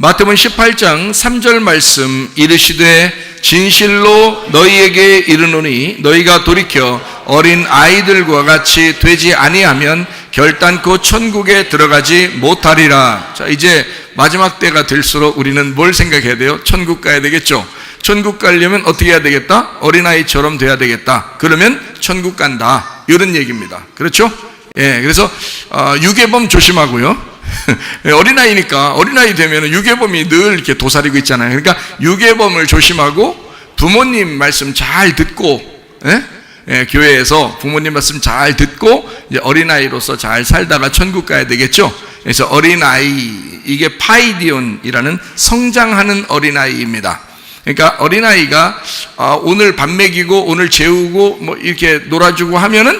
마태복음 18장 3절 말씀 이르시되 진실로 너희에게 이르노니 너희가 돌이켜 어린 아이들과 같이 되지 아니하면 결단코 천국에 들어가지 못하리라. 자, 이제 마지막 때가 될수록 우리는 뭘 생각해야 돼요? 천국 가야 되겠죠. 천국 가려면 어떻게 해야 되겠다? 어린아이처럼 돼야 되겠다. 그러면 천국 간다, 이런 얘기입니다. 그렇죠? 예, 그래서 유괴범 조심하고요. 어린아이니까, 어린아이 되면 유괴범이 늘 이렇게 도사리고 있잖아요. 그러니까 유괴범을 조심하고 부모님 말씀 잘 듣고, 교회에서 부모님 말씀 잘 듣고 이제 어린아이로서 잘 살다가 천국 가야 되겠죠. 그래서 어린아이, 이게 파이디온이라는 성장하는 어린아이입니다. 그러니까 어린아이가 오늘 밥 먹이고 오늘 재우고 뭐 이렇게 놀아주고 하면은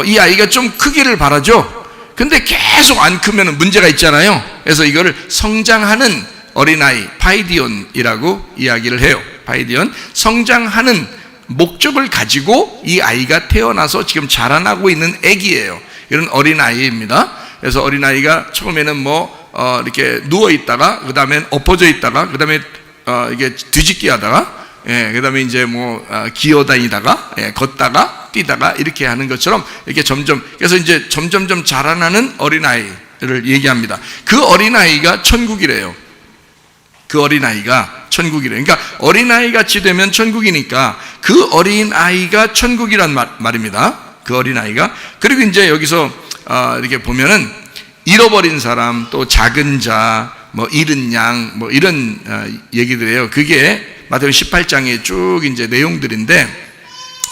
이 아이가 좀 크기를 바라죠. 근데 계속 안 크면 문제가 있잖아요. 그래서 이거를 성장하는 어린아이, 파이디온이라고 이야기를 해요. 파이디온, 성장하는 목적을 가지고 이 아이가 태어나서 지금 자라나고 있는 아기예요. 이런 어린아이입니다. 그래서 어린아이가 처음에는 이렇게 누워있다가, 그 다음엔 엎어져 있다가, 그 다음에 이게 뒤집기 하다가, 그 다음에 이제 기어다니다가, 걷다가, 뛰다가 이렇게 하는 것처럼 이렇게 점점, 그래서 이제 점점점 자라나는 어린아이를 얘기합니다. 그 어린아이가 천국이래요. 그 어린아이가 천국이래요. 그러니까 어린아이 같이 되면 천국이니까 그 어린아이가 천국이란 말입니다. 그 어린아이가. 그리고 이제 여기서 이렇게 보면은 잃어버린 사람, 또 작은 자, 잃은 양, 이런 얘기들이에요. 그게 마태복음 18장의 쭉 이제 내용들인데,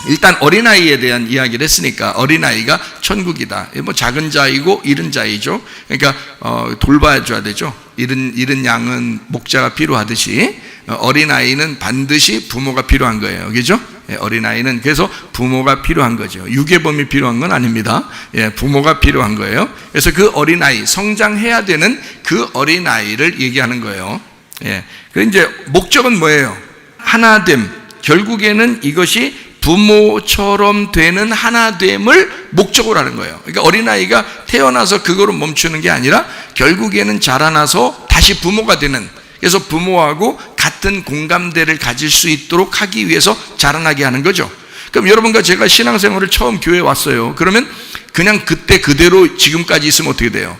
일단 어린아이에 대한 이야기를 했으니까 어린아이가 천국이다. 작은 자이고 잃은 자이죠. 그러니까 돌봐줘야 되죠. 잃은 양은 목자가 필요하듯이 어린아이는 반드시 부모가 필요한 거예요. 그죠? 어린아이는 그래서 부모가 필요한 거죠. 유괴범이 필요한 건 아닙니다. 부모가 필요한 거예요. 그래서 그 어린아이, 성장해야 되는 그 어린아이를 얘기하는 거예요. 그래서 이제 목적은 뭐예요? 하나됨. 결국에는 이것이 부모처럼 되는 하나됨을 목적으로 하는 거예요. 그러니까 어린아이가 태어나서 그거로 멈추는 게 아니라 결국에는 자라나서 다시 부모가 되는, 그래서 부모하고 같은 공감대를 가질 수 있도록 하기 위해서 자라나게 하는 거죠. 그럼 여러분과 제가 신앙생활을 처음 교회에 왔어요. 그러면 그냥 그때 그대로 지금까지 있으면 어떻게 돼요?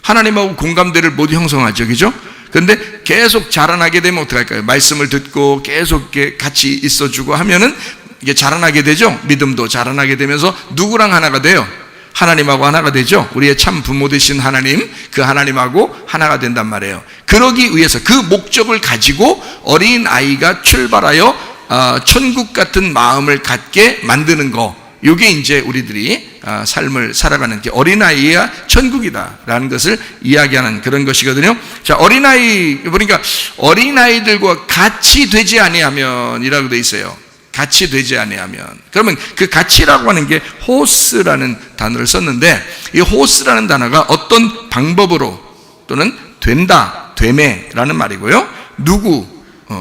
하나님하고 공감대를 못 형성하죠. 그죠? 그런데 계속 자라나게 되면 어떻게 할까요? 말씀을 듣고 계속 이렇게 같이 있어주고 하면은 이게 자라나게 되죠. 믿음도 자라나게 되면서 누구랑 하나가 돼요? 하나님하고 하나가 되죠. 우리의 참 부모 되신 하나님, 그 하나님하고 하나가 된단 말이에요. 그러기 위해서 그 목적을 가지고 어린아이가 출발하여 천국 같은 마음을 갖게 만드는 거, 이게 이제 우리들이 삶을 살아가는 게 어린아이야 천국이다라는 것을 이야기하는 그런 것이거든요. 자, 어린아이, 그러니까 어린아이들과 같이 되지 아니하면 이라고 돼 있어요. 같이 되지 아니하면. 그러면 그 같이라고 하는 게 호스라는 단어를 썼는데, 이 호스라는 단어가 어떤 방법으로 또는 된다, 되매라는 말이고요. 누구,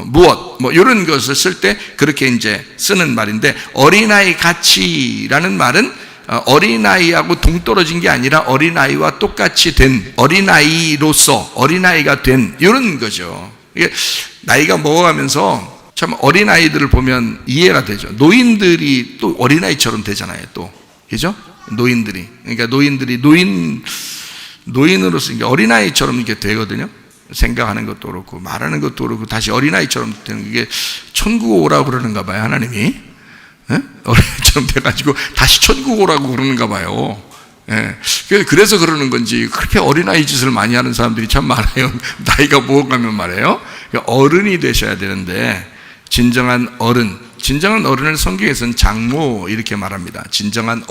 무엇, 이런 것을 쓸 때 그렇게 이제 쓰는 말인데, 어린아이 같이라는 말은 어린아이하고 동떨어진 게 아니라 어린아이와 똑같이 된, 어린아이로서 어린아이가 된, 이런 거죠. 이게 나이가 먹어가면서 참 어린아이들을 보면 이해가 되죠. 노인들이 또 어린아이처럼 되잖아요, 또. 그죠? 노인들이. 그러니까 노인으로서 어린아이처럼 이렇게 되거든요. 생각하는 것도 그렇고, 말하는 것도 그렇고, 다시 어린아이처럼 되는 게 천국 오라고 그러는가 봐요, 하나님이. 어린아이처럼 돼가지고 다시 천국 오라고 그러는가 봐요. 그래서 그러는 건지, 그렇게 어린아이 짓을 많이 하는 사람들이 참 많아요. 나이가 먹어가면 말이에요. 어른이 되셔야 되는데, 진정한 어른을 성경에서는 장로 이렇게 말합니다. 진정한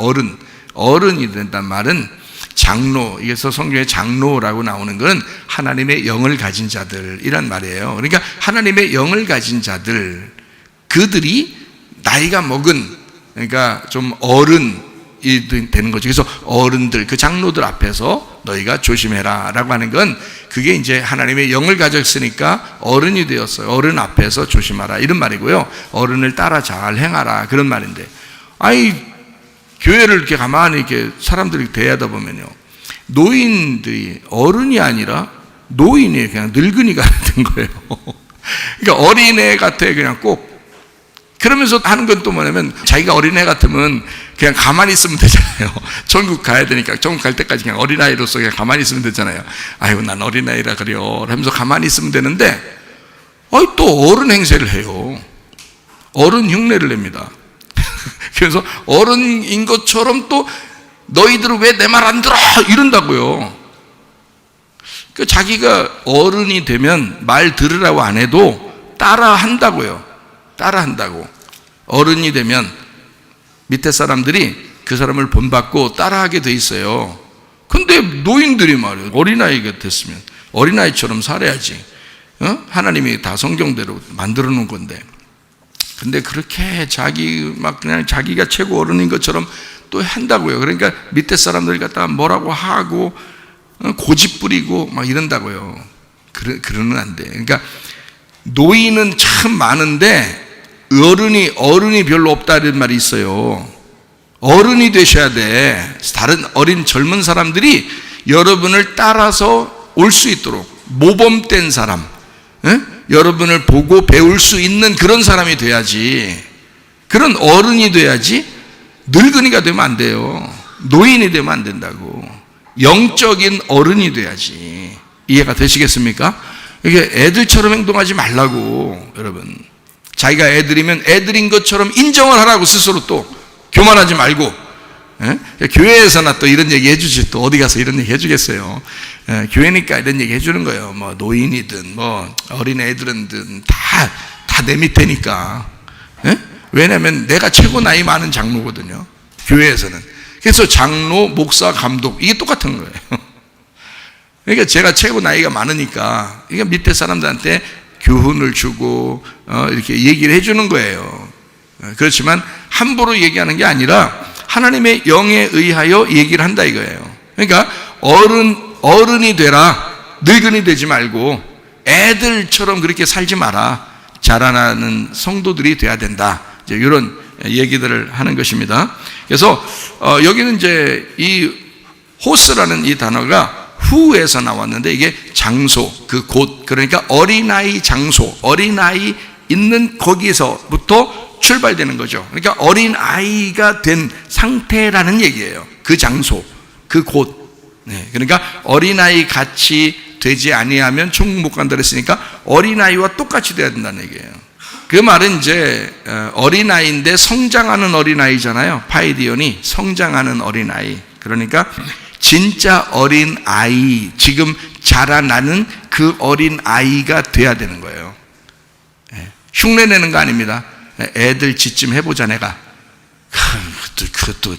어른이 된단 말은 장로, 이게서 성경에 장로라고 나오는 것은 하나님의 영을 가진 자들이란 말이에요. 그러니까 하나님의 영을 가진 자들, 그들이 나이가 먹은, 그러니까 좀 어른이 되는 거죠. 그래서 어른들, 그 장로들 앞에서 너희가 조심해라 라고 하는 건, 그게 이제 하나님의 영을 가졌으니까 어른이 되었어요. 어른 앞에서 조심하라, 이런 말이고요. 어른을 따라 잘 행하라, 그런 말인데, 교회를 이렇게 가만히 이렇게 사람들이 대하다 보면요, 노인들이 어른이 아니라 노인이 그냥 늙은이가 된 거예요. 그러니까 어린애 같아, 그냥 꼭. 그러면서 하는 건 또 뭐냐면, 자기가 어린애 같으면 그냥 가만히 있으면 되잖아요. 천국 가야 되니까, 천국 갈 때까지 그냥 어린아이로서 그냥 가만히 있으면 되잖아요. 아이고, 난 어린아이라 그래요. 하면서 가만히 있으면 되는데, 또 어른 행세를 해요. 어른 흉내를 냅니다. 그래서 어른인 것처럼 또 너희들은 왜 내 말 안 들어? 이런다고요. 자기가 어른이 되면 말 들으라고 안 해도 따라 한다고요. 따라 한다고. 어른이 되면 밑에 사람들이 그 사람을 본받고 따라하게 돼 있어요. 근데 노인들이 말이에요. 어린아이가 됐으면 어린아이처럼 살아야지. 하나님이 다 성경대로 만들어 놓은 건데. 근데 그렇게 그냥 자기가 최고 어른인 것처럼 또 한다고요. 그러니까 밑에 사람들 갖다가 뭐라고 하고 고집 부리고 막 이런다고요. 그러면 안 돼. 그러니까 노인은 참 많은데 어른이 별로 없다는 말이 있어요. 어른이 되셔야 돼. 다른 어린 젊은 사람들이 여러분을 따라서 올 수 있도록 모범된 사람, 여러분을 보고 배울 수 있는 그런 사람이 돼야지. 그런 어른이 돼야지. 늙은이가 되면 안 돼요. 노인이 되면 안 된다고. 영적인 어른이 돼야지. 이해가 되시겠습니까? 이게 애들처럼 행동하지 말라고. 여러분, 자기가 애들이면 애들인 것처럼 인정을 하라고. 스스로 또 교만하지 말고. 교회에서나 또 이런 얘기 해주지, 또 어디 가서 이런 얘기 해주겠어요. 교회니까 이런 얘기 해주는 거예요. 뭐 노인이든 뭐 어린 애들은 다 내 밑에니까. 왜냐하면 내가 최고 나이 많은 장로거든요, 교회에서는. 그래서 장로, 목사, 감독, 이게 똑같은 거예요. 그러니까 제가 최고 나이가 많으니까 이게 밑에 사람들한테 교훈을 주고 이렇게 얘기를 해주는 거예요. 그렇지만 함부로 얘기하는 게 아니라 하나님의 영에 의하여 얘기를 한다 이거예요. 그러니까 어른이 되라. 늙은이 되지 말고 애들처럼 그렇게 살지 마라. 자라나는 성도들이 돼야 된다. 이제 이런 얘기들을 하는 것입니다. 그래서 여기는 이제 이 호스라는 이 단어가 후에서 나왔는데, 이게 장소, 그 곳, 그러니까 어린아이 장소, 어린아이 있는 거기서부터 출발되는 거죠. 그러니까 어린아이가 된 상태라는 얘기예요. 그 장소, 그 곳. 그러니까 어린아이 같이 되지 아니하면 천국 못 간다 그랬으니까 어린아이와 똑같이 돼야 된다는 얘기예요. 그 말은 이제 어린아이인데 성장하는 어린아이잖아요. 파이디온이 성장하는 어린아이. 그러니까 진짜 어린아이, 지금 자라나는 그 어린아이가 돼야 되는 거예요. 흉내내는 거 아닙니다. 애들 짓좀 해보자 내가. 그것도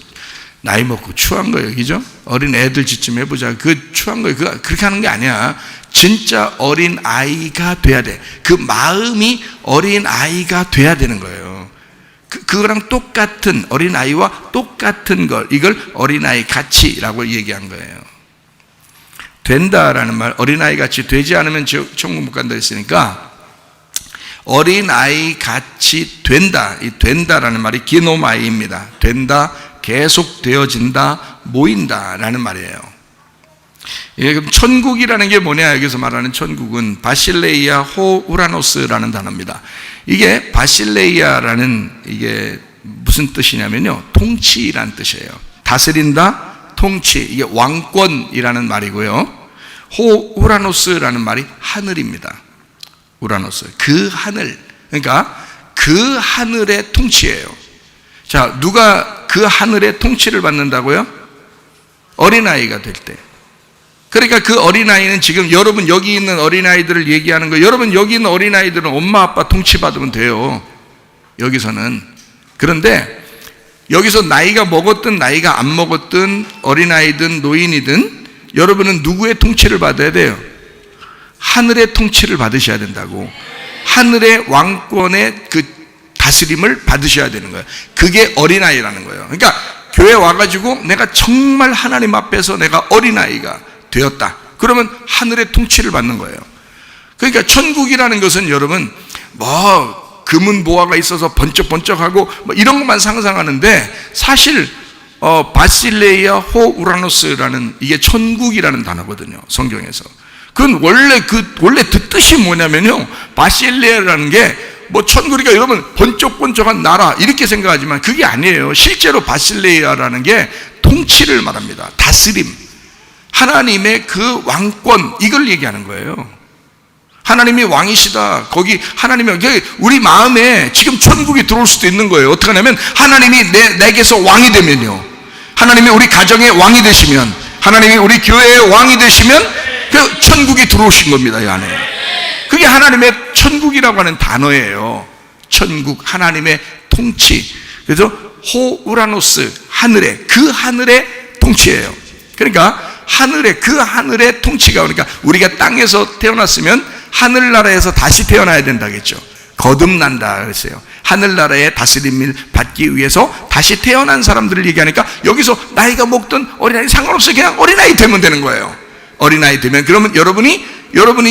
나이 먹고 추한 거예요. 그죠? 어린 애들 짓좀 해보자. 그 추한 거예요. 그렇게 하는 게 아니야. 진짜 어린아이가 돼야 돼. 그 마음이 어린아이가 돼야 되는 거예요. 그거랑 똑같은, 어린아이와 똑같은 걸, 이걸 어린아이 같이라고 얘기한 거예요. 된다라는 말, 어린아이 같이 되지 않으면 천국 못 간다 했으니까 어린아이 같이 된다. 이 된다라는 말이 기노마이입니다. 된다, 계속 되어진다, 모인다라는 말이에요. 그럼 천국이라는 게 뭐냐? 여기서 말하는 천국은 바실레이아 호 우라노스라는 단어입니다. 이게 바실레이아라는 이게 무슨 뜻이냐면요, 통치라는 뜻이에요. 다스린다, 통치, 이게 왕권이라는 말이고요. 호 우라노스라는 말이 하늘입니다. 우라노스, 그 하늘, 그러니까 그 하늘의 통치예요. 자, 누가 그 하늘의 통치를 받는다고요? 어린아이가 될 때. 그러니까 그 어린아이는 지금 여러분 여기 있는 어린아이들을 얘기하는 거예요. 여러분 여기 있는 어린아이들은 엄마 아빠 통치받으면 돼요, 여기서는. 그런데 여기서 나이가 먹었든 나이가 안 먹었든 어린아이든 노인이든 여러분은 누구의 통치를 받아야 돼요? 하늘의 통치를 받으셔야 된다고. 하늘의 왕권의 그 다스림을 받으셔야 되는 거예요. 그게 어린아이라는 거예요. 그러니까 교회 와가지고 내가 정말 하나님 앞에서 내가 어린아이가 되었다, 그러면 하늘의 통치를 받는 거예요. 그러니까 천국이라는 것은 여러분 뭐 금은 보화가 있어서 번쩍번쩍하고 뭐 이런 것만 상상하는데, 사실 바실레이아 호 우라노스라는 이게 천국이라는 단어거든요, 성경에서. 그건 원래 그 뜻이 뭐냐면요, 바실레아라는 게 뭐 천국이니까 여러분 번쩍번쩍한 나라 이렇게 생각하지만 그게 아니에요. 실제로 바실레아라는 게 통치를 말합니다. 다스림, 하나님의 그 왕권, 이걸 얘기하는 거예요. 하나님이 왕이시다. 거기 하나님이, 우리 마음에 지금 천국이 들어올 수도 있는 거예요. 어떻게 하냐면 하나님이 내게서 왕이 되면요, 하나님이 우리 가정의 왕이 되시면, 하나님이 우리 교회의 왕이 되시면 그 천국이 들어오신 겁니다. 이 안에 그게 하나님의 천국이라고 하는 단어예요. 천국, 하나님의 통치. 그래서 호우라노스, 하늘의 통치예요. 그러니까 그 하늘의 통치가, 그러니까 우리가 땅에서 태어났으면 하늘나라에서 다시 태어나야 된다겠죠. 거듭난다 그랬어요. 하늘나라의 다스림을 받기 위해서 다시 태어난 사람들을 얘기하니까, 여기서 나이가 먹든 어린아이 상관없어요. 그냥 어린아이 되면 되는 거예요. 어린아이 되면, 그러면 여러분이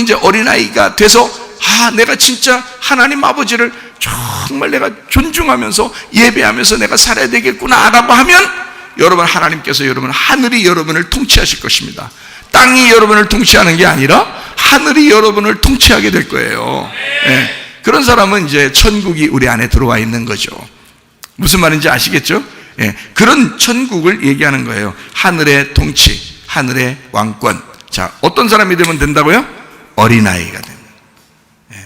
이제 어린아이가 돼서, 내가 진짜 하나님 아버지를 정말 내가 존중하면서 예배하면서 내가 살아야 되겠구나 라고 하면, 여러분, 하나님께서 하늘이 여러분을 통치하실 것입니다. 땅이 여러분을 통치하는 게 아니라 하늘이 여러분을 통치하게 될 거예요. 네. 그런 사람은 이제 천국이 우리 안에 들어와 있는 거죠. 무슨 말인지 아시겠죠? 네. 그런 천국을 얘기하는 거예요. 하늘의 통치, 하늘의 왕권. 자, 어떤 사람이 되면 된다고요? 어린아이가 됩니다. 네.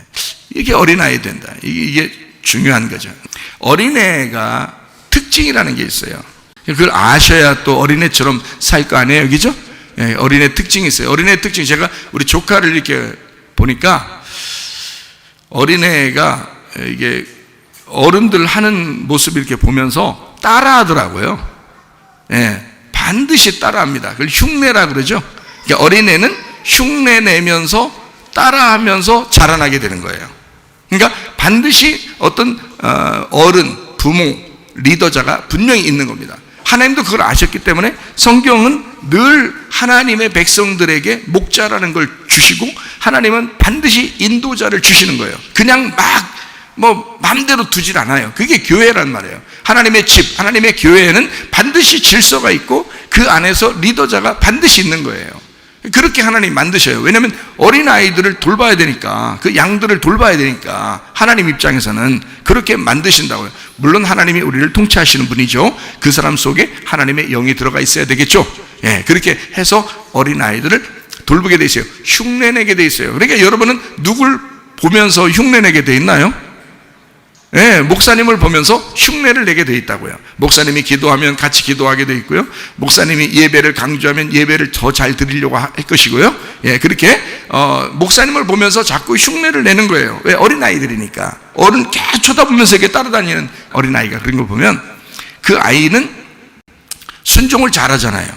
이게 어린아이 된다. 이게 중요한 거죠. 어린애가 특징이라는 게 있어요. 그걸 아셔야 또 어린애처럼 살 거 아니에요, 그죠? 예, 어린애 특징이 있어요. 어린애 특징, 제가 우리 조카를 이렇게 보니까 어린애가 이게 어른들 하는 모습을 이렇게 보면서 따라하더라고요. 예, 반드시 따라합니다. 그걸 흉내라 그러죠. 그러니까 어린애는 흉내 내면서 따라하면서 자라나게 되는 거예요. 그러니까 반드시 어떤 어른, 부모, 리더자가 분명히 있는 겁니다. 하나님도 그걸 아셨기 때문에 성경은 늘 하나님의 백성들에게 목자라는 걸 주시고, 하나님은 반드시 인도자를 주시는 거예요. 그냥 마음대로 두질 않아요. 그게 교회란 말이에요. 하나님의 집, 하나님의 교회에는 반드시 질서가 있고 그 안에서 리더자가 반드시 있는 거예요. 그렇게 하나님 만드셔요. 왜냐하면 어린아이들을 돌봐야 되니까, 그 양들을 돌봐야 되니까 하나님 입장에서는 그렇게 만드신다고요. 물론 하나님이 우리를 통치하시는 분이죠. 그 사람 속에 하나님의 영이 들어가 있어야 되겠죠. 예, 그렇게 해서 어린아이들을 돌보게 돼 있어요. 흉내내게 돼 있어요. 그러니까 여러분은 누굴 보면서 흉내내게 돼 있나요? 예, 목사님을 보면서 흉내를 내게 돼 있다고요. 목사님이 기도하면 같이 기도하게 돼 있고요. 목사님이 예배를 강조하면 예배를 더 잘 드리려고 할 것이고요. 예, 그렇게 목사님을 보면서 자꾸 흉내를 내는 거예요. 왜? 어린아이들이니까. 어른 계속 쳐다보면서 이렇게 따라다니는 어린아이가 그런 걸 보면 그 아이는 순종을 잘하잖아요.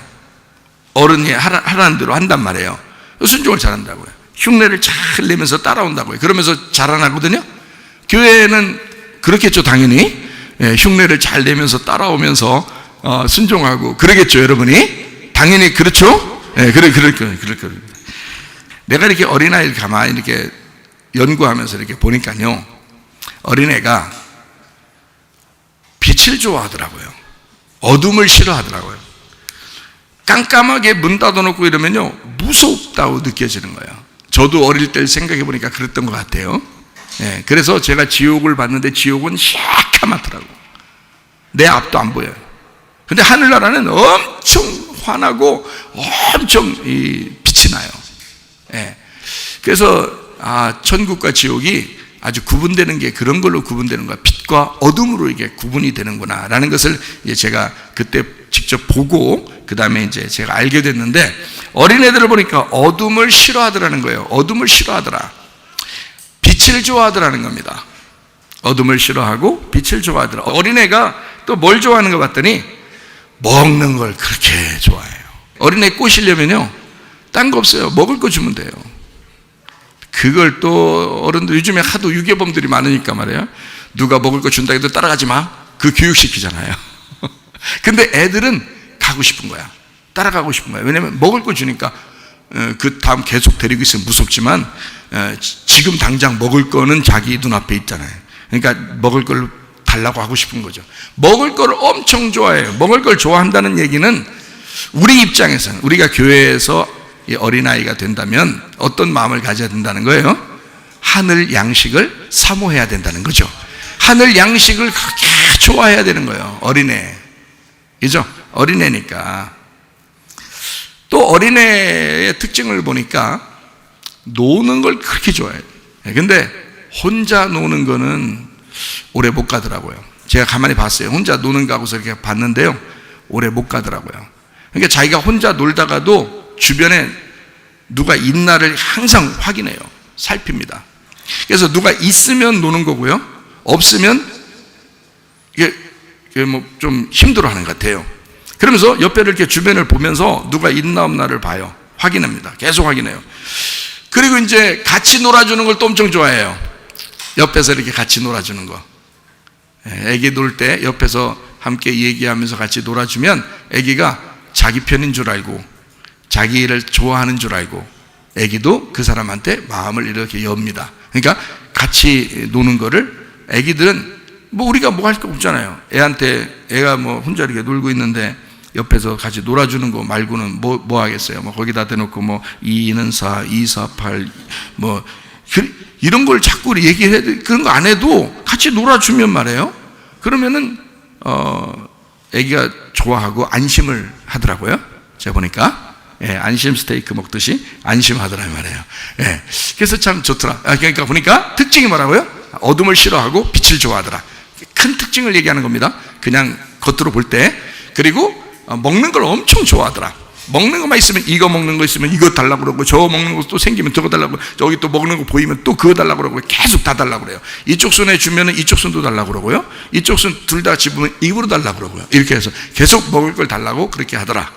어른이 하라는 대로 한단 말이에요. 순종을 잘한다고요. 흉내를 잘 내면서 따라온다고요. 그러면서 자라나거든요. 교회는 그렇겠죠, 당연히. 예, 흉내를 잘 내면서 따라오면서 순종하고 그러겠죠, 여러분이. 당연히 그렇죠. 예, 그럴 거예요. 내가 이렇게 어린아이를 가만히 이렇게 연구하면서 이렇게 보니까요, 어린애가 빛을 좋아하더라고요. 어둠을 싫어하더라고요. 깜깜하게 문 닫아놓고 이러면요, 무섭다고 느껴지는 거예요. 저도 어릴 때 생각해 보니까 그랬던 것 같아요. 예, 그래서 제가 지옥을 봤는데 지옥은 새카맣더라고. 내 앞도 안 보여요. 근데 하늘나라는 엄청 환하고 엄청 빛이 나요. 예, 그래서 천국과 지옥이 아주 구분되는 게 그런 걸로 구분되는 거야. 빛과 어둠으로 이게 구분이 되는구나 라는 것을 제가 그때 직접 보고 그 다음에 이제 제가 알게 됐는데, 어린애들을 보니까 어둠을 싫어하더라는 거예요. 어둠을 싫어하더라. 빛을 좋아하더라는 겁니다. 어둠을 싫어하고 빛을 좋아하더라. 어린애가 또 뭘 좋아하는 것 같더니 먹는 걸 그렇게 좋아해요. 어린애 꼬시려면요, 딴 거 없어요. 먹을 거 주면 돼요. 그걸 또 어른들 요즘에 하도 유괴범들이 많으니까 말이에요. 누가 먹을 거 준다 해도 따라가지 마. 그 교육시키잖아요. 근데 애들은 가고 싶은 거야. 따라가고 싶은 거야. 왜냐면 먹을 거 주니까 그 다음 계속 데리고 있으면 무섭지만 지금 당장 먹을 거는 자기 눈앞에 있잖아요. 그러니까 먹을 걸 달라고 하고 싶은 거죠. 먹을 걸 엄청 좋아해요. 먹을 걸 좋아한다는 얘기는 우리 입장에서는, 우리가 교회에서 이 어린아이가 된다면 어떤 마음을 가져야 된다는 거예요? 하늘 양식을 사모해야 된다는 거죠. 하늘 양식을 그렇게 좋아해야 되는 거예요. 어린애. 그죠? 어린애니까. 또 어린애의 특징을 보니까 노는 걸 그렇게 좋아해요. 근데 혼자 노는 거는 오래 못 가더라고요. 제가 가만히 봤어요. 혼자 노는 거 하고서 이렇게 봤는데요. 오래 못 가더라고요. 그러니까 자기가 혼자 놀다가도 주변에 누가 있나를 항상 확인해요. 살핍니다. 그래서 누가 있으면 노는 거고요. 없으면 이게 뭐 좀 힘들어하는 것 같아요. 그러면서 옆에 이렇게 주변을 보면서 누가 있나 없나를 봐요. 확인합니다. 계속 확인해요. 그리고 이제 같이 놀아주는 걸 또 엄청 좋아해요. 옆에서 이렇게 같이 놀아주는 거. 애기 놀 때 옆에서 함께 얘기하면서 같이 놀아주면 애기가 자기 편인 줄 알고 자기를 좋아하는 줄 알고 애기도 그 사람한테 마음을 이렇게 엽니다. 그러니까 같이 노는 거를 애기들은 뭐 우리가 뭐 할 거 없잖아요. 애가 뭐 혼자 이렇게 놀고 있는데 옆에서 같이 놀아주는 거 말고는 뭐 하겠어요. 뭐 거기다 대놓고 뭐 2는 4, 2, 4, 8 뭐 이런 걸 자꾸 얘기해야 돼. 그런 거 안 해도 같이 놀아주면 말이에요. 그러면은 애기가 좋아하고 안심을 하더라고요. 제가 보니까 안심 스테이크 먹듯이 안심하더라 말이에요. 그래서 참 좋더라. 그러니까 보니까 특징이 뭐라고요? 어둠을 싫어하고 빛을 좋아하더라. 큰 특징을 얘기하는 겁니다. 그냥 겉으로 볼 때. 그리고 먹는 걸 엄청 좋아하더라. 먹는 것만 있으면 이거 먹는 거 있으면 이거 달라고 그러고 저 먹는 거 또 생기면 저거 달라고 그러고 저기 또 먹는 거 보이면 또 그거 달라고 그러고 계속 다 달라고 그래요. 이쪽 손에 주면은 이쪽 손도 달라고 그러고요. 이쪽 손 둘 다 집으면 입으로 달라고 그러고요. 이렇게 해서 계속 먹을 걸 달라고 그렇게 하더라.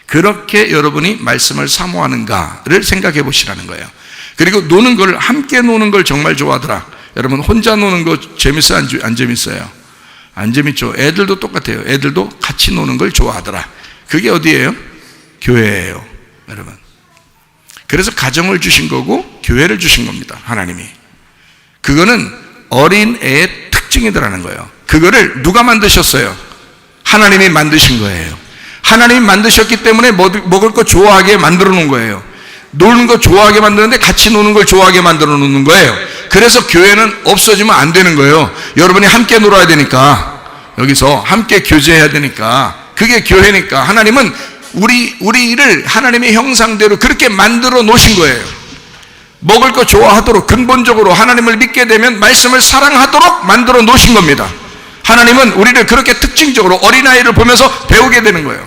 그렇게 여러분이 말씀을 사모하는가를 생각해 보시라는 거예요. 그리고 노는 걸 함께 노는 걸 정말 좋아하더라. 여러분 혼자 노는 거 재밌어요? 안 재밌어요? 안 재밌죠. 애들도 똑같아요. 애들도 같이 노는 걸 좋아하더라. 그게 어디예요? 교회예요, 여러분. 그래서 가정을 주신 거고 교회를 주신 겁니다, 하나님이. 그거는 어린애의 특징이더라는 거예요. 그거를 누가 만드셨어요? 하나님이 만드신 거예요. 하나님이 만드셨기 때문에 먹을 거 좋아하게 만들어 놓은 거예요. 노는 거 좋아하게 만드는데 같이 노는 걸 좋아하게 만들어 놓는 거예요. 그래서 교회는 없어지면 안 되는 거예요. 여러분이 함께 놀아야 되니까, 여기서 함께 교제해야 되니까, 그게 교회니까. 하나님은 우리를 하나님의 형상대로 그렇게 만들어 놓으신 거예요. 먹을 거 좋아하도록, 근본적으로 하나님을 믿게 되면 말씀을 사랑하도록 만들어 놓으신 겁니다. 하나님은 우리를 그렇게 특징적으로 어린아이를 보면서 배우게 되는 거예요.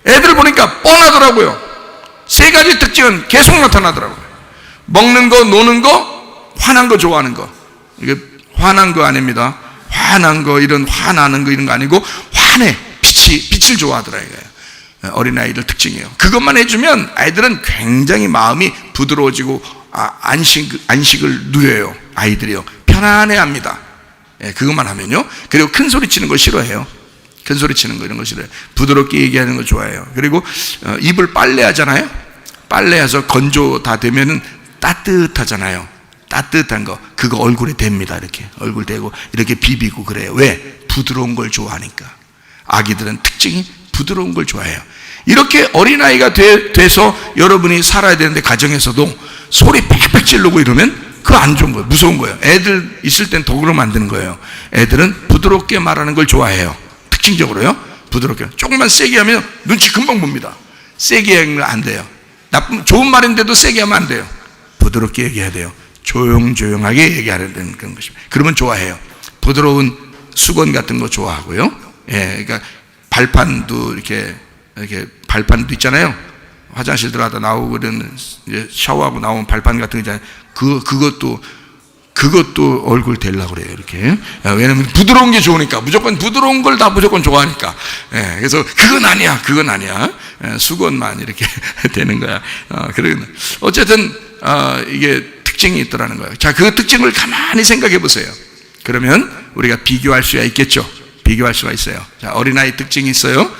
애들 보니까 뻔하더라고요. 세 가지 특징은 계속 나타나더라고요. 먹는 거, 노는 거, 화난 거 좋아하는 거. 이게 화난 거 아닙니다. 화난 거, 이런 화나는 거 이런 거 아니고 화내, 빛을 좋아하더라 이거예요. 어린아이들 특징이에요. 그것만 해주면 아이들은 굉장히 마음이 부드러워지고 안식을 누려요. 아이들이요. 편안해합니다. 그것만 하면요. 그리고 큰 소리 치는 거 싫어해요. 큰 소리 치는 거 이런 거 싫어해요. 부드럽게 얘기하는 거 좋아해요. 그리고 입을 빨래하잖아요. 빨래해서 건조 다 되면은 따뜻하잖아요. 따뜻한 거 그거 얼굴에 댑니다. 이렇게 얼굴 대고 이렇게 비비고 그래요. 왜? 부드러운 걸 좋아하니까. 아기들은 특징이 부드러운 걸 좋아해요. 이렇게 어린아이가 돼서 여러분이 살아야 되는데 가정에서도 소리 빽빽 지르고 이러면 그거 안 좋은 거예요. 무서운 거예요. 애들 있을 땐 더 그러면 안 되는 거예요. 애들은 부드럽게 말하는 걸 좋아해요. 특징적으로요. 부드럽게. 조금만 세게 하면 눈치 금방 봅니다. 세게 하면 안 돼요. 좋은 말인데도 세게 하면 안 돼요. 부드럽게 얘기해야 돼요. 조용조용하게 얘기하는 그런 것입니다. 그러면 좋아해요. 부드러운 수건 같은 거 좋아하고요. 그러니까 발판도 이렇게 발판도 있잖아요. 화장실 들어가다 나오고 그런 이제 샤워하고 나온 발판 같은 거 있잖아요. 그것도 얼굴 대려고 그래요. 이렇게. 왜냐면 부드러운 게 좋으니까. 무조건 부드러운 걸 다 무조건 좋아하니까. 그래서 그건 아니야. 수건만 이렇게 되는 거야. 어쨌든 이게 특징이 있더라는 거예요. 자, 그 특징을 가만히 생각해 보세요. 그러면 우리가 비교할 수가 있겠죠. 비교할 수가 있어요. 자, 어린아이 특징이 있어요.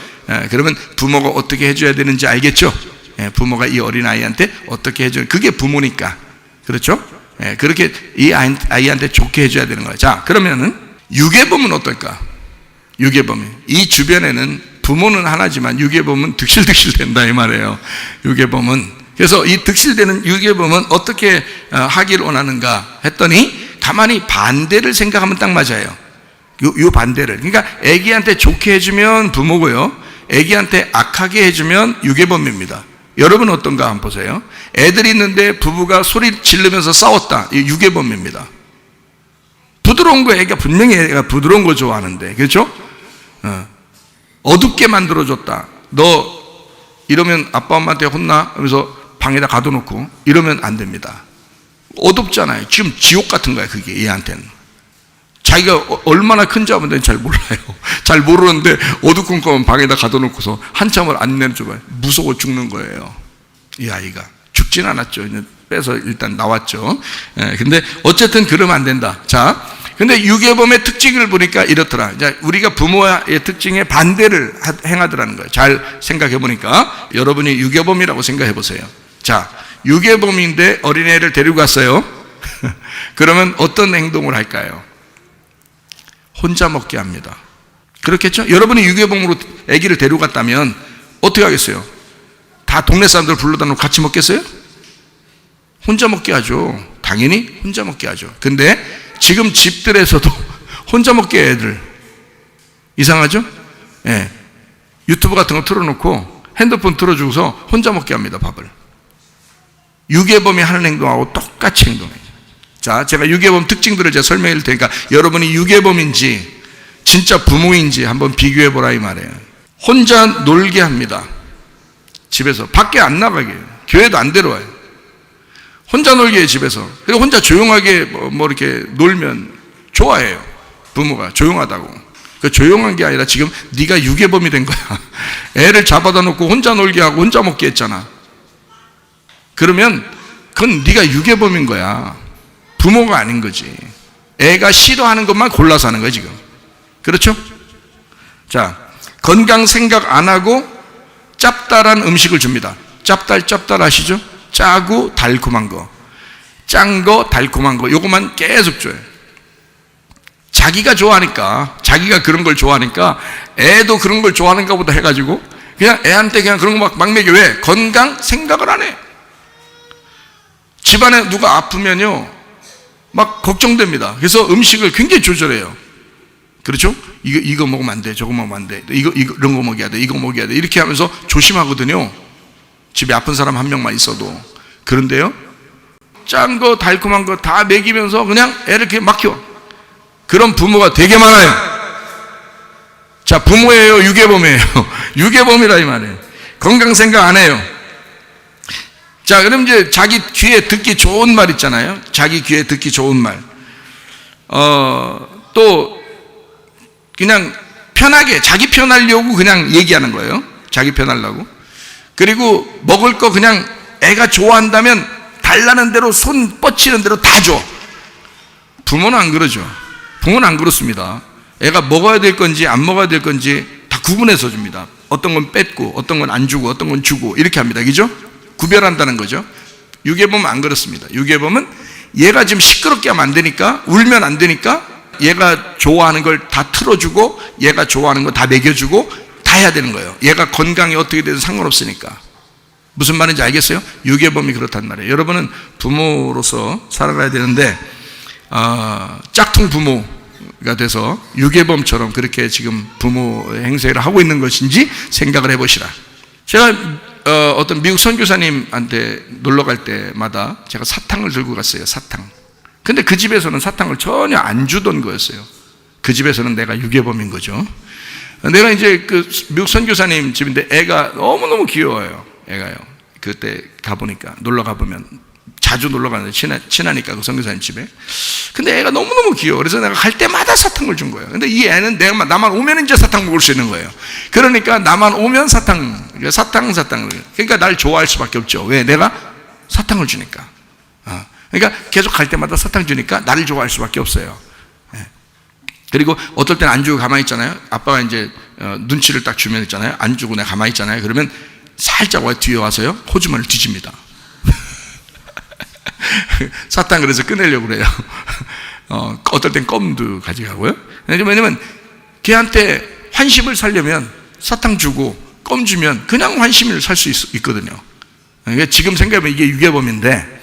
그러면 부모가 어떻게 해줘야 되는지 알겠죠? 부모가 이 어린아이한테 어떻게 해줘야, 그게 부모니까. 그렇죠? 그렇게 이 아이한테 좋게 해줘야 되는 거예요. 자, 그러면은 유괴범은 어떨까? 유괴범이 이 주변에는 부모는 하나지만 유괴범은 득실득실 된다 이 말이에요. 유괴범은. 그래서 이 득실되는 유괴범은 어떻게 하길 원하는가 했더니 가만히 반대를 생각하면 딱 맞아요. 요 반대를. 그러니까 애기한테 좋게 해주면 부모고요, 애기한테 악하게 해주면 유괴범입니다. 여러분 어떤가 한번 보세요. 애들이 있는데 부부가 소리 지르면서 싸웠다, 이 유괴범입니다. 부드러운 거, 애가 분명히 애가 부드러운 거 좋아하는데, 그렇죠? 어둡게 만들어줬다. 너 이러면 아빠 엄마한테 혼나? 하면서 방에다 가둬놓고 이러면 안 됩니다. 어둡잖아요. 지금 지옥 같은 거야 그게 얘한테는. 자기가 얼마나 큰지 아무튼 잘 몰라요. 잘 모르는데 어두컴컴한 방에다 가둬놓고서 한참을 안 내줘봐요. 무서워 죽는 거예요. 이 아이가. 죽진 않았죠. 빼서 일단 나왔죠. 근데 어쨌든 그러면 안 된다. 자, 근데 유괴범의 특징을 보니까 이렇더라. 우리가 부모의 특징에 반대를 행하더라는 거예요. 잘 생각해 보니까 여러분이 유괴범이라고 생각해 보세요. 자, 유괴범인데 어린애를 데리고 갔어요. 그러면 어떤 행동을 할까요? 혼자 먹게 합니다. 그렇겠죠? 여러분이 유괴범으로 아기를 데리고 갔다면 어떻게 하겠어요? 다 동네 사람들 불러다 놓고 같이 먹겠어요? 혼자 먹게 하죠. 당연히 혼자 먹게 하죠. 근데 지금 집들에서도 혼자 먹게 해, 애들. 이상하죠? 예. 유튜브 같은 거 틀어놓고 핸드폰 틀어주고서 혼자 먹게 합니다, 밥을. 유괴범이 하는 행동하고 똑같이 행동해요. 자, 제가 유괴범 특징들을 제가 설명해 드릴 테니까 여러분이 유괴범인지 진짜 부모인지 한번 비교해 보라 이 말이에요. 혼자 놀게 합니다. 집에서. 밖에 안 나가게 해요. 교회도 안 데려와요. 혼자 놀게 해요, 집에서. 그리고 혼자 조용하게 뭐 이렇게 놀면 좋아해요. 부모가 조용하다고. 그 조용한 게 아니라 지금 네가 유괴범이 된 거야. 애를 잡아다 놓고 혼자 놀게 하고 혼자 먹게 했잖아. 그러면 그건 네가 유괴범인 거야. 부모가 아닌 거지. 애가 싫어하는 것만 골라서 하는 거야 지금. 그렇죠? 자, 건강 생각 안 하고 짭짤한 음식을 줍니다. 짭짤 아시죠? 짜고 달콤한 거, 짠 거, 달콤한 거, 요것만 계속 줘요. 자기가 좋아하니까, 자기가 그런 걸 좋아하니까 애도 그런 걸 좋아하는가 보다 해가지고 그냥 애한테 그냥 그런 거 막 먹여. 왜? 건강 생각을 안 해. 집안에 누가 아프면요 막 걱정됩니다. 그래서 음식을 굉장히 조절해요. 그렇죠? 이거 먹으면 안 돼, 저거 먹으면 안 돼, 이런 거 먹여야 돼, 이거 먹여야 돼, 이렇게 하면서 조심하거든요. 집에 아픈 사람 한 명만 있어도. 그런데요, 짠 거 달콤한 거 다 먹이면서 그냥 애를 이렇게 막혀. 그런 부모가 되게 많아요. 자, 부모예요, 유괴범이에요? 유괴범이라 이 말이에요. 건강 생각 안 해요. 자, 그럼 이제 자기 귀에 듣기 좋은 말 있잖아요. 자기 귀에 듣기 좋은 말. 또 그냥 편하게 자기 편하려고 그냥 얘기하는 거예요. 자기 편하려고. 그리고 먹을 거 그냥 애가 좋아한다면 달라는 대로 손 뻗치는 대로 다 줘. 부모는 안 그러죠. 부모는 안 그렇습니다. 애가 먹어야 될 건지 안 먹어야 될 건지 다 구분해서 줍니다. 어떤 건 뺐고 어떤 건 안 주고 어떤 건 주고 이렇게 합니다. 그죠? 구별한다는 거죠. 유괴범은 안 그렇습니다. 유괴범은 얘가 지금 시끄럽게 하면 안 되니까, 울면 안 되니까 얘가 좋아하는 걸 다 틀어주고 얘가 좋아하는 거 다 먹여주고 다 해야 되는 거예요. 얘가 건강이 어떻게 되든 상관없으니까. 무슨 말인지 알겠어요? 유괴범이 그렇단 말이에요. 여러분은 부모로서 살아가야 되는데 짝퉁 부모가 돼서 유괴범처럼 그렇게 지금 부모 행세를 하고 있는 것인지 생각을 해보시라. 제가 어떤 미국 선교사님한테 놀러 갈 때마다 제가 사탕을 들고 갔어요. 사탕. 근데 그 집에서는 사탕을 전혀 안 주던 거였어요. 그 집에서는 내가 유괴범인 거죠. 내가 이제 그 미국 선교사님 집인데 애가 너무너무 귀여워요. 애가요. 그때 가보니까, 놀러 가보면 자주 놀러 가는데 친하니까 그 선교사님 집에. 근데 애가 너무너무 귀여워. 그래서 내가 갈 때마다 사탕을 준 거예요. 근데 이 애는 나만 오면 이제 사탕 먹을 수 있는 거예요. 그러니까 나만 오면 사탕. 그러니까 날 좋아할 수밖에 없죠. 왜? 내가 사탕을 주니까. 그러니까 계속 갈 때마다 사탕 주니까 나를 좋아할 수밖에 없어요. 그리고 어떨 때는 안 주고 가만히 있잖아요. 아빠가 이제 눈치를 딱 주면 있잖아요. 안 주고 내가 가만히 있잖아요. 그러면 살짝 뒤에 와서요 호주머니를 뒤집니다. 사탕 그래서 꺼내려고 그래요. 어떨 땐 껌도 가져가고요. 왜냐면 걔한테 환심을 살려면 사탕 주고 껌 주면 그냥 환심일 살 수 있거든요. 지금 생각하면 이게 유괴범인데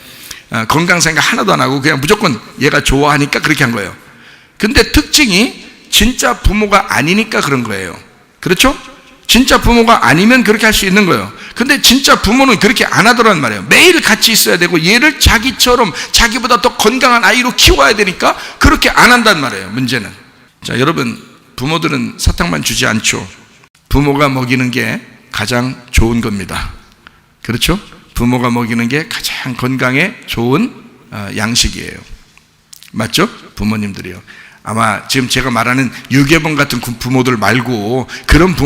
건강 생각 하나도 안 하고 그냥 무조건 얘가 좋아하니까 그렇게 한 거예요. 근데 특징이 진짜 부모가 아니니까 그런 거예요. 그렇죠? 진짜 부모가 아니면 그렇게 할 수 있는 거예요. 근데 진짜 부모는 그렇게 안 하더란 말이에요. 매일 같이 있어야 되고 얘를 자기처럼 자기보다 더 건강한 아이로 키워야 되니까 그렇게 안 한단 말이에요. 문제는. 자, 여러분, 부모들은 사탕만 주지 않죠. 부모가 먹이는 게 가장 좋은 겁니다. 그렇죠? 부모가 먹이는 게 가장 건강에 좋은 양식이에요. 맞죠? 부모님들이요. 아마 지금 제가 말하는 유괴범 같은 부모들 말고 그런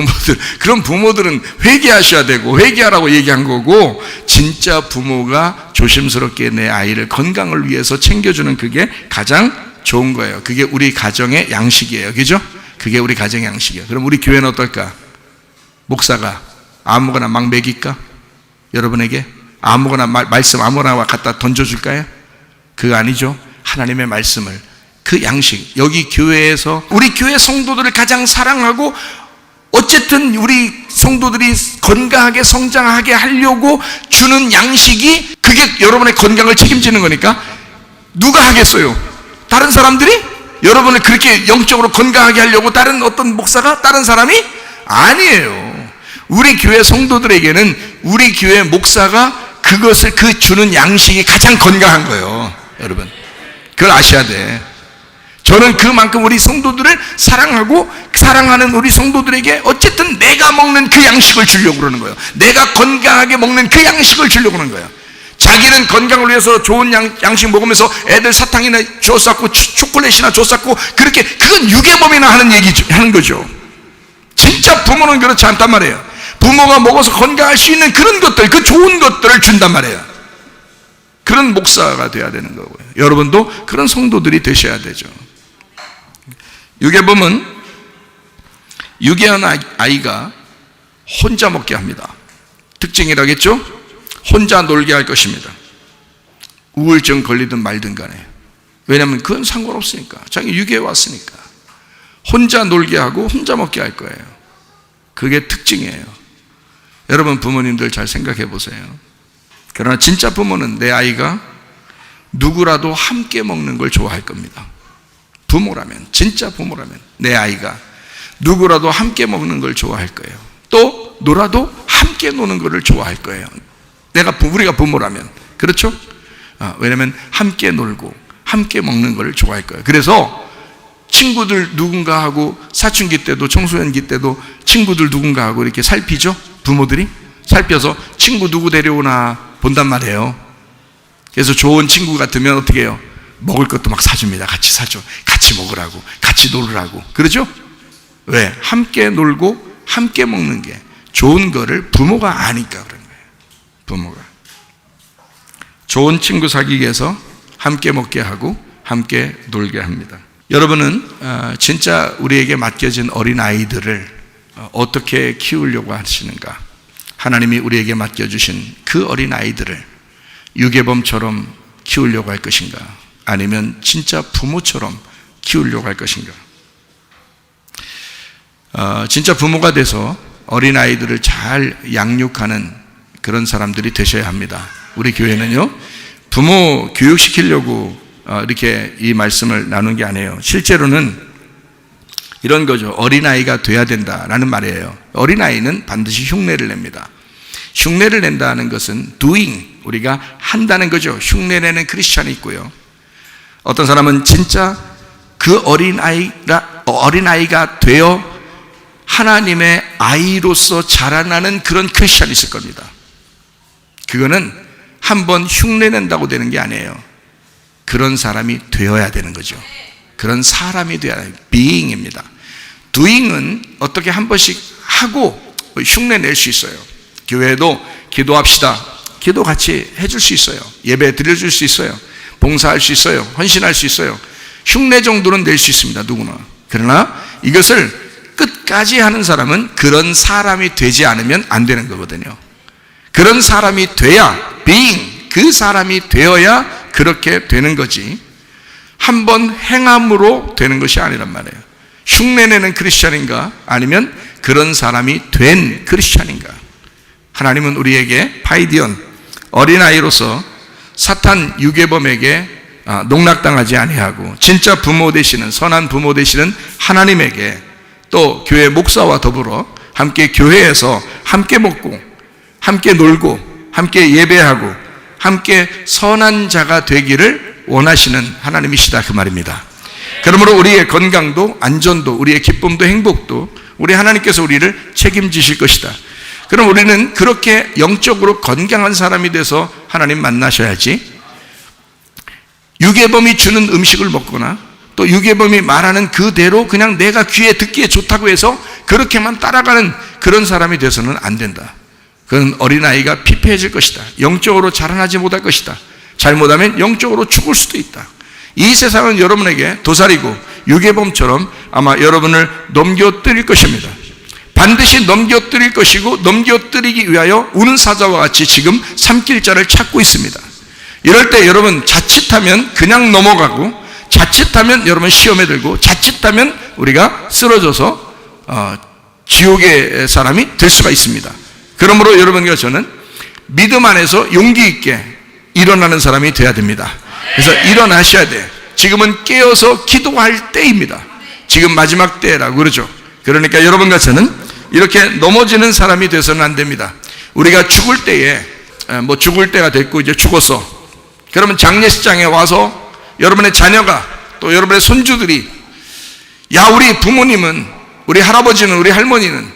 부모들은 회개하셔야 되고 회개하라고 얘기한 거고, 진짜 부모가 조심스럽게 내 아이를 건강을 위해서 챙겨주는 그게 가장 좋은 거예요. 그게 우리 가정의 양식이에요. 그죠? 그게 우리 가정의 양식이에요. 그럼 우리 교회는 어떨까? 목사가 아무거나 막 먹일까? 여러분에게 아무거나 말씀 아무거나 갖다 던져줄까요? 그거 아니죠. 하나님의 말씀을, 그 양식, 여기 교회에서 우리 교회 성도들을 가장 사랑하고 어쨌든 우리 성도들이 건강하게 성장하게 하려고 주는 양식이, 그게 여러분의 건강을 책임지는 거니까 누가 하겠어요? 다른 사람들이? 여러분을 그렇게 영적으로 건강하게 하려고 다른 어떤 목사가? 다른 사람이? 아니에요. 우리 교회 성도들에게는 우리 교회 목사가 그것을, 그 주는 양식이 가장 건강한 거예요. 여러분, 그걸 아셔야 돼. 저는 그만큼 우리 성도들을 사랑하고 사랑하는 우리 성도들에게 어쨌든 내가 먹는 그 양식을 주려고 그러는 거예요. 내가 건강하게 먹는 그 양식을 주려고 그러는 거예요. 자기는 건강을 위해서 좋은 양식 먹으면서 애들 사탕이나 줬었고 초콜릿이나 줬었고, 그렇게, 그건 유괴범이나 하는 거죠. 진짜 부모는 그렇지 않단 말이에요. 부모가 먹어서 건강할 수 있는 그런 것들, 그 좋은 것들을 준단 말이에요. 그런 목사가 돼야 되는 거고요. 여러분도 그런 성도들이 되셔야 되죠. 유괴범은 유괴한 아이가 혼자 먹게 합니다. 특징이라겠죠? 혼자 놀게 할 것입니다. 우울증 걸리든 말든 간에. 왜냐하면 그건 상관없으니까. 자기 유괴해 왔으니까. 혼자 놀게 하고 혼자 먹게 할 거예요. 그게 특징이에요. 여러분, 부모님들 잘 생각해 보세요. 그러나 진짜 부모는 내 아이가 누구라도 함께 먹는 걸 좋아할 겁니다. 부모라면, 진짜 부모라면 내 아이가 누구라도 함께 먹는 걸 좋아할 거예요. 또 놀아도 함께 노는 것을 좋아할 거예요. 우리가 부모라면. 그렇죠? 왜냐하면 함께 놀고 함께 먹는 걸 좋아할 거예요. 그래서 친구들 누군가 하고, 사춘기 때도 청소년기 때도 친구들 누군가 하고 이렇게 살피죠? 부모들이 살펴서 친구 누구 데려오나 본단 말이에요. 그래서 좋은 친구 같으면 어떻게 해요? 먹을 것도 막 사줍니다. 같이 사줘. 같이 먹으라고, 같이 놀으라고. 그러죠? 왜? 함께 놀고 함께 먹는 게 좋은 거를 부모가 아니까 그런 거예요. 부모가 좋은 친구 사귀기 위해서 함께 먹게 하고 함께 놀게 합니다. 여러분은 진짜 우리에게 맡겨진 어린아이들을 어떻게 키우려고 하시는가? 하나님이 우리에게 맡겨주신 그 어린아이들을 유괴범처럼 키우려고 할 것인가? 아니면 진짜 부모처럼 키우려고 할 것인가? 진짜 부모가 돼서 어린아이들을 잘 양육하는 그런 사람들이 되셔야 합니다. 우리 교회는요, 부모 교육시키려고 이렇게 이 말씀을 나눈 게 아니에요. 실제로는 이런 거죠. 어린아이가 돼야 된다라는 말이에요. 어린아이는 반드시 흉내를 냅니다. 흉내를 낸다는 것은 doing, 우리가 한다는 거죠. 흉내내는 크리스찬이 있고요. 어떤 사람은 진짜 그 어린아이가 되어 하나님의 아이로서 자라나는 그런 크리스찬이 있을 겁니다. 그거는 한번 흉내낸다고 되는 게 아니에요. 그런 사람이 되어야 되는 거죠. 그런 사람이 되어야 해요. being입니다. doing은 어떻게 한 번씩 하고 흉내낼 수 있어요. 교회도 기도합시다. 기도 같이 해줄 수 있어요. 예배 드려줄 수 있어요. 봉사할 수 있어요. 헌신할 수 있어요. 흉내 정도는 낼 수 있습니다. 누구나. 그러나 이것을 끝까지 하는 사람은 그런 사람이 되지 않으면 안 되는 거거든요. 그런 사람이 돼야, being, 그 사람이 되어야 그렇게 되는 거지, 한번 행함으로 되는 것이 아니란 말이에요. 흉내내는 크리스찬인가? 아니면 그런 사람이 된 크리스찬인가? 하나님은 우리에게 파이디온, 어린아이로서 사탄 유괴범에게 농락당하지 아니하고 진짜 부모 되시는, 선한 부모 되시는 하나님에게, 또 교회 목사와 더불어 함께 교회에서 함께 먹고 함께 놀고 함께 예배하고 함께 선한 자가 되기를 원하시는 하나님이시다, 그 말입니다. 그러므로 우리의 건강도 안전도 우리의 기쁨도 행복도 우리 하나님께서 우리를 책임지실 것이다. 그럼 우리는 그렇게 영적으로 건강한 사람이 돼서 하나님 만나셔야지, 유괴범이 주는 음식을 먹거나 또 유괴범이 말하는 그대로 그냥 내가 귀에 듣기에 좋다고 해서 그렇게만 따라가는 그런 사람이 돼서는 안 된다. 그건 어린아이가 피폐해질 것이다. 영적으로 자라나지 못할 것이다. 잘못하면 영적으로 죽을 수도 있다. 이 세상은 여러분에게 도살이고 유괴범처럼 아마 여러분을 넘겨뜨릴 것입니다. 반드시 넘겨뜨릴 것이고, 넘겨뜨리기 위하여 우는 사자와 같이 지금 삼킬자를 찾고 있습니다. 이럴 때 여러분 자칫하면 그냥 넘어가고, 자칫하면 여러분 시험에 들고, 자칫하면 우리가 쓰러져서 지옥의 사람이 될 수가 있습니다. 그러므로 여러분과 저는 믿음 안에서 용기 있게 일어나는 사람이 되어야 됩니다. 그래서 일어나셔야 돼. 지금은 깨어서 기도할 때입니다. 지금 마지막 때라고 그러죠. 그러니까 여러분과 저는 이렇게 넘어지는 사람이 돼서는 안 됩니다. 우리가 죽을 때에, 죽을 때가 됐고 이제 죽었어. 그러면 장례식장에 와서 여러분의 자녀가, 또 여러분의 손주들이, 야, 우리 부모님은, 우리 할아버지는, 우리 할머니는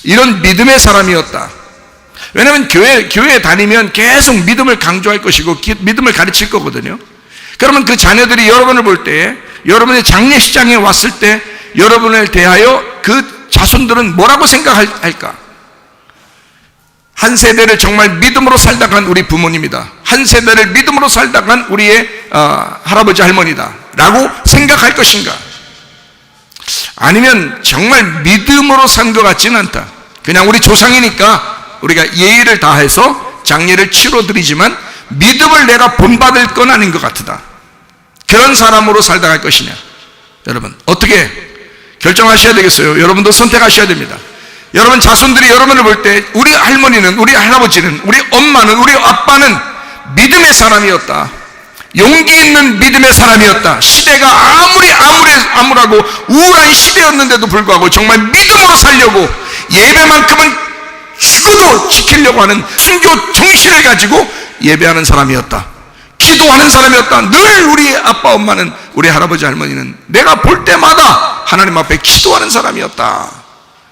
이런 믿음의 사람이었다. 왜냐하면 교회에 다니면 계속 믿음을 강조할 것이고 믿음을 가르칠 거거든요. 그러면 그 자녀들이 여러분을 볼 때, 여러분의 장례식장에 왔을 때 여러분을 대하여 그 자손들은 뭐라고 생각할까? 한 세대를 정말 믿음으로 살다 간 우리 부모님이다, 한 세대를 믿음으로 살다 간 우리의 할아버지 할머니다 라고 생각할 것인가? 아니면 정말 믿음으로 산 것 같지는 않다. 그냥 우리 조상이니까 우리가 예의를 다해서 장례를 치러드리지만 믿음을 내가 본받을 건 아닌 것 같다. 그런 사람으로 살다 갈 것이냐? 여러분 어떻게 결정하셔야 되겠어요? 여러분도 선택하셔야 됩니다. 여러분 자손들이 여러분을 볼 때 우리 할머니는, 우리 할아버지는, 우리 엄마는, 우리 아빠는 믿음의 사람이었다, 용기 있는 믿음의 사람이었다. 시대가 아무리 암울하고 우울한 시대였는데도 불구하고 정말 믿음으로 살려고 예배만큼은 죽어도 지키려고 하는 순교 정신을 가지고 예배하는 사람이었다. 기도하는 사람이었다. 늘 우리 아빠 엄마는, 우리 할아버지 할머니는 내가 볼 때마다 하나님 앞에 기도하는 사람이었다.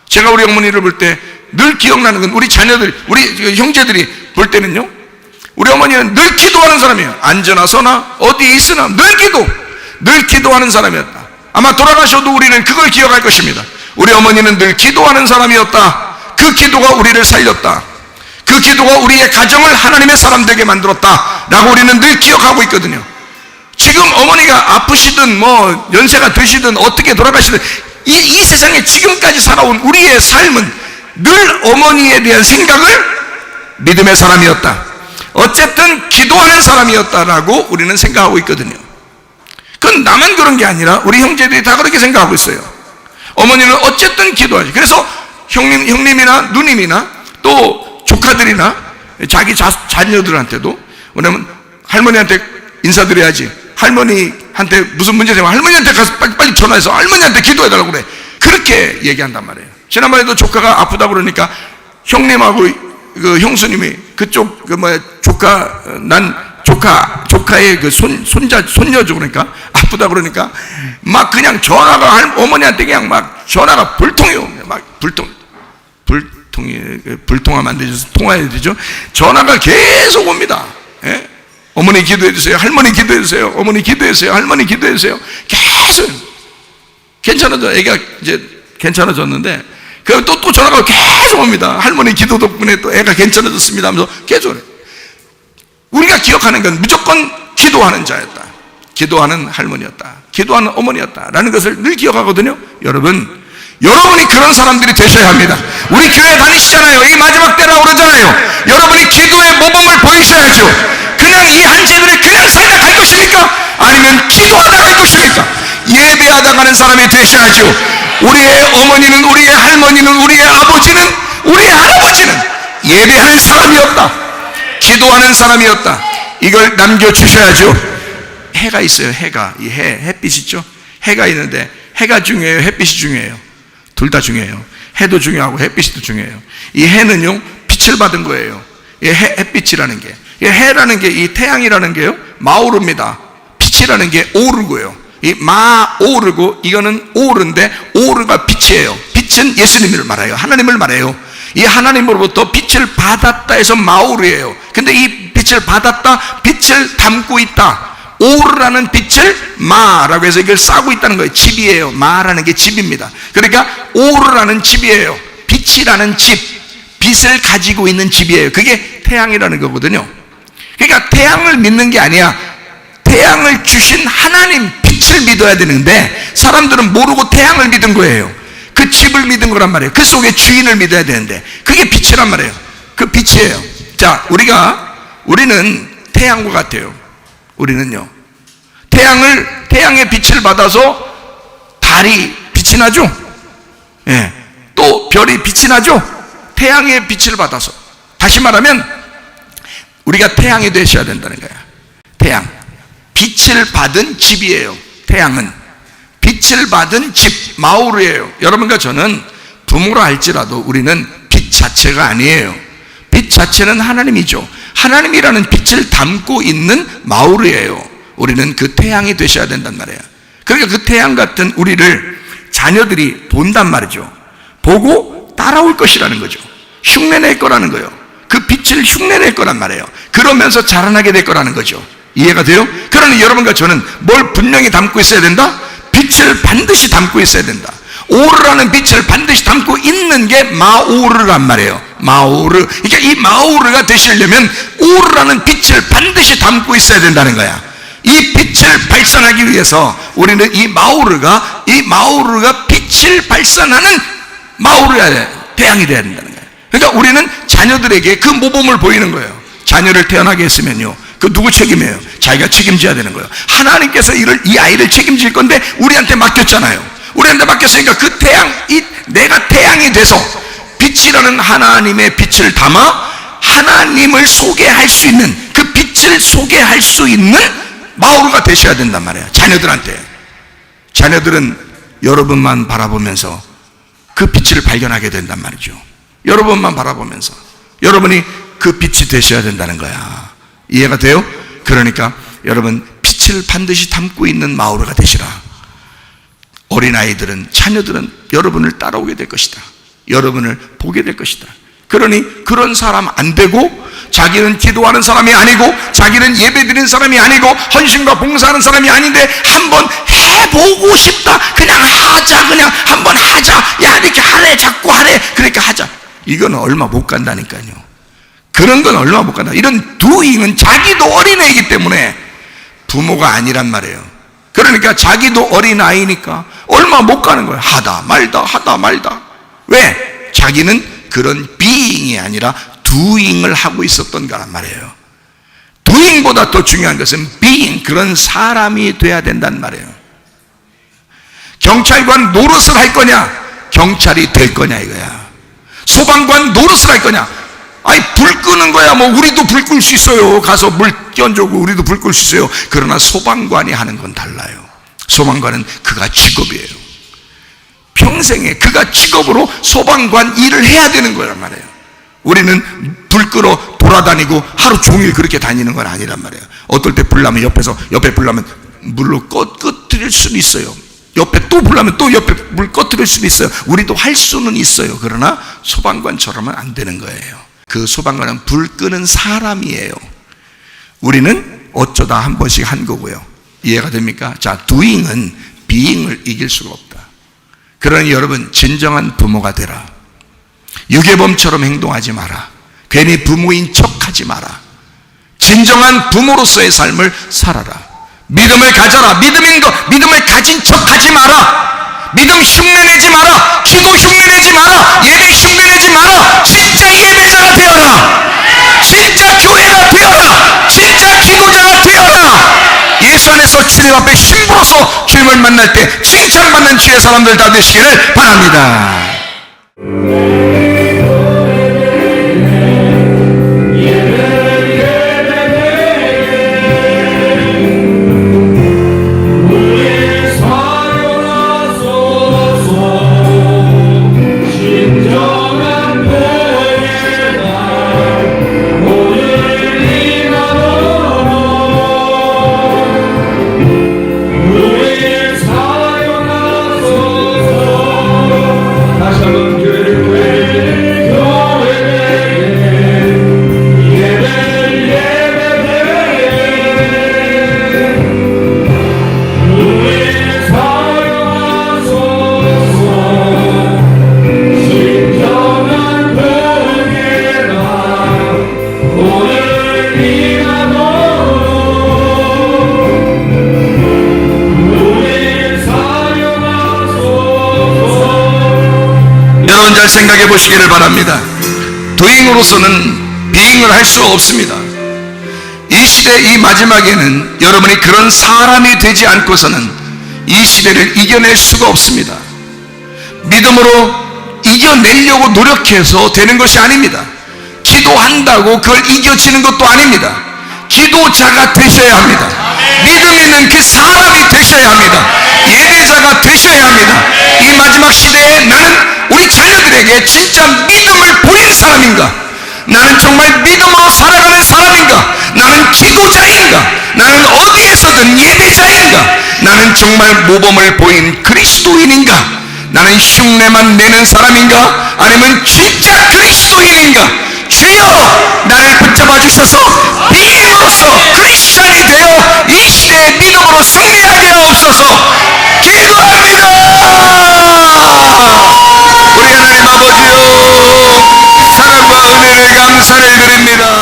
제가 우리 어머니를 볼 때 늘 기억나는 건 우리 자녀들, 우리 형제들이 볼 때는요, 우리 어머니는 늘 기도하는 사람이에요. 앉으나 서나 어디에 있으나 늘 기도하는 사람이었다. 아마 돌아가셔도 우리는 그걸 기억할 것입니다. 우리 어머니는 늘 기도하는 사람이었다. 그 기도가 우리를 살렸다. 그 기도가 우리의 가정을 하나님의 사람 되게 만들었다 라고 우리는 늘 기억하고 있거든요. 지금 어머니가 아프시든 연세가 드시든 어떻게 돌아가시든 이 세상에 지금까지 살아온 우리의 삶은 늘 어머니에 대한 생각을 믿음의 사람이었다, 어쨌든 기도하는 사람이었다라고 우리는 생각하고 있거든요. 그건 나만 그런 게 아니라 우리 형제들이 다 그렇게 생각하고 있어요. 어머니는 어쨌든 기도하지. 그래서 형님이나 누님이나 또 조카들이나 자기 자녀들한테도, 왜냐면 할머니한테 인사드려야지, 할머니한테 무슨 문제 생기면 할머니한테 가서 빨리 전화해서 할머니한테 기도해달라고 그래. 그렇게 얘기한단 말이에요. 지난번에도 조카가 아프다 그러니까 형님하고 그 형수님이 그쪽 조카의 그 손녀죠. 그러니까 아프다 그러니까 막 그냥 전화가 어머니한테 그냥 막 전화가 불통이요. 막 불통하면 안 되죠. 통화해야 되죠. 전화가 계속 옵니다. 예? 어머니 기도해 주세요. 할머니 기도해 주세요. 어머니 기도해 주세요. 할머니 기도해 주세요. 계속 괜찮아져. 애가 이제 괜찮아졌는데 또 전화가 계속 옵니다. 할머니 기도 덕분에 또 애가 괜찮아졌습니다 하면서 계속 그래. 우리가 기억하는 건 무조건 기도하는 자였다, 기도하는 할머니였다, 기도하는 어머니였다 라는 것을 늘 기억하거든요. 여러분이 그런 사람들이 되셔야 합니다. 우리 교회 다니시잖아요. 이 마지막 때라고 그러잖아요. 여러분이 기도의 모범을 보이셔야죠. 그냥 이 한 세대를 그냥 살다 갈 것입니까? 아니면 기도하다 갈 것입니까? 예배하다 가는 사람이 되셔야죠. 우리의 어머니는, 우리의 할머니는, 우리의 아버지는, 우리의 할아버지는 예배하는 사람이었다, 기도하는 사람이었다. 이걸 남겨주셔야죠. 해가 있어요. 해가, 이 햇빛 있죠? 해가 있는데 해가 중요해요, 햇빛이 중요해요? 둘 다 중요해요. 해도 중요하고 햇빛도 중요해요. 이 해는요, 빛을 받은 거예요. 이 햇빛이라는 게, 이 해라는 게, 이 태양이라는 게요, 마오르입니다. 빛이라는 게 오르고요. 이 마오르고, 이거는 오르인데, 오르가 빛이에요. 빛은 예수님을 말해요. 하나님을 말해요. 이 하나님으로부터 빛을 받았다 해서 마오르예요. 근데 이 빛을 받았다, 빛을 담고 있다, 오르라는 빛을 마라고 해서 이걸 싸고 있다는 거예요. 집이에요. 마라는 게 집입니다. 그러니까 오르라는 집이에요. 빛이라는 집, 빛을 가지고 있는 집이에요. 그게 태양이라는 거거든요. 그러니까 태양을 믿는 게 아니야. 태양을 주신 하나님 빛을 믿어야 되는데, 사람들은 모르고 태양을 믿은 거예요. 그 집을 믿은 거란 말이에요. 그 속에 주인을 믿어야 되는데, 그게 빛이란 말이에요. 그 빛이에요. 자, 우리는 태양과 같아요. 우리는요, 태양의 빛을 받아서 달이 빛이 나죠? 예. 또 별이 빛이 나죠? 태양의 빛을 받아서. 다시 말하면 우리가 태양이 되셔야 된다는 거야. 태양, 빛을 받은 집이에요. 태양은 빛을 받은 집, 마오르예요. 여러분과 저는 부모라 할지라도 우리는 빛 자체가 아니에요. 빛 자체는 하나님이죠. 하나님이라는 빛을 담고 있는 마오르예요. 우리는 그 태양이 되셔야 된단 말이에요. 그러니까 그 태양 같은 우리를 자녀들이 본단 말이죠. 보고 따라올 것이라는 거죠. 흉내낼 거라는 거예요. 그 빛을 흉내낼 거란 말이에요. 그러면서 자라나게 될 거라는 거죠. 이해가 돼요? 그러니 여러분과 저는 뭘 분명히 담고 있어야 된다? 빛을 반드시 담고 있어야 된다. 오르라는 빛을 반드시 담고 있는 게 마오르란 말이에요. 마오르. 그러니까 이 마오르가 되시려면 오르라는 빛을 반드시 담고 있어야 된다는 거야. 이 빛을 발산하기 위해서 우리는 이 마오르가 빛을 발산하는 마오르야 돼. 태양이 돼야 된다는 거야. 그러니까 우리는 자녀들에게 그 모범을 보이는 거예요. 자녀를 태어나게 했으면요, 그 누구 책임이에요? 자기가 책임져야 되는 거예요. 하나님께서 이 아이를 책임질 건데 우리한테 맡겼잖아요. 우리한테 맡겼으니까 그 태양, 내가 태양이 돼서 빛이라는 하나님의 빛을 담아 하나님을 소개할 수 있는, 그 빛을 소개할 수 있는 마오르가 되셔야 된단 말이에요. 자녀들한테. 자녀들은 여러분만 바라보면서 그 빛을 발견하게 된단 말이죠. 여러분만 바라보면서 여러분이 그 빛이 되셔야 된다는 거야. 이해가 돼요? 그러니까 여러분, 빛을 반드시 담고 있는 마오르가 되시라. 어린아이들은, 자녀들은 여러분을 따라오게 될 것이다. 여러분을 보게 될 것이다. 그러니 그런 사람 안 되고, 자기는 기도하는 사람이 아니고, 자기는 예배드리는 사람이 아니고, 헌신과 봉사하는 사람이 아닌데 한번 해보고 싶다, 그냥 하자, 그냥 한번 하자, 야 이렇게 하래, 자꾸 하래, 그러니까 하자, 이건 얼마 못 간다니까요. 그런 건 얼마 못 간다. 이런 doing은 자기도 어린애이기 때문에 부모가 아니란 말이에요. 그러니까 자기도 어린아이니까 얼마 못 가는 거예요. 하다 말다. 왜? 자기는 그런 being이 아니라 doing을 하고 있었던 거란 말이에요. doing보다 더 중요한 것은 being, 그런 사람이 돼야 된단 말이에요. 경찰관 노릇을 할 거냐, 경찰이 될 거냐 이거야. 소방관 노릇을 할 거냐, 아니 불 끄는 거야 뭐 우리도 불 끌 수 있어요. 가서 물 띄워주고 우리도 불 끌 수 있어요. 그러나 소방관이 하는 건 달라요. 소방관은 그가 직업이에요. 평생에 그가 직업으로 소방관 일을 해야 되는 거란 말이에요. 우리는 불 끄러 돌아다니고 하루 종일 그렇게 다니는 건 아니란 말이에요. 어떨 때 불 나면 옆에 불 나면 물로 꺼뜨릴 수는 있어요. 옆에 또 불 나면 또 옆에 물 꺼뜨릴 수는 있어요. 우리도 할 수는 있어요. 그러나 소방관처럼은 안 되는 거예요. 그 소방관은 불 끄는 사람이에요. 우리는 어쩌다 한 번씩 한 거고요. 이해가 됩니까? 자, doing은 being을 이길 수가 없다. 그러니 여러분, 진정한 부모가 되라. 유괴범처럼 행동하지 마라. 괜히 부모인 척하지 마라. 진정한 부모로서의 삶을 살아라. 믿음을 가져라. 믿음을 가진 척하지 마라. 믿음 흉내내지 마라. 기도 흉내내지 마라. 예배 흉내내지 마라. 진짜 예배자가 되어라. 진짜 교회가 되어라. 진짜 기도자가 되어라. 그리스도 안에서 주님 앞에 신부로서 주님을 만날 때 칭찬받는 주의 사람들 다 되시기를 바랍니다. 여러분 잘 생각해 보시기를 바랍니다. 도잉으로서는 비잉을 할 수 없습니다. 이 시대 이 마지막에는 여러분이 그런 사람이 되지 않고서는 이 시대를 이겨낼 수가 없습니다. 믿음으로 이겨내려고 노력해서 되는 것이 아닙니다. 기도한다고 그걸 이겨지는 것도 아닙니다. 기도자가 되셔야 합니다. 믿음 있는 그 사람이 되셔야 합니다. 예배자가 되셔야 합니다. 이 마지막 시대에 나는 우리 자녀들에게 진짜 믿음을 보이는 사람인가? 나는 정말 믿음으로 살아가는 사람인가? 나는 기도자인가? 나는 어디에서든 예배자인가? 나는 정말 모범을 보인 그리스도인인가? 나는 흉내만 내는 사람인가? 아니면 진짜 그리스도인인가? 주여 나를 붙잡아 주셔서 비잉으로서 크리스찬이 되어 이 시대의 믿음으로 승리하게 하옵소서. 기도합니다. 우리 하나님 아버지요, 사랑과 은혜를 감사를 드립니다.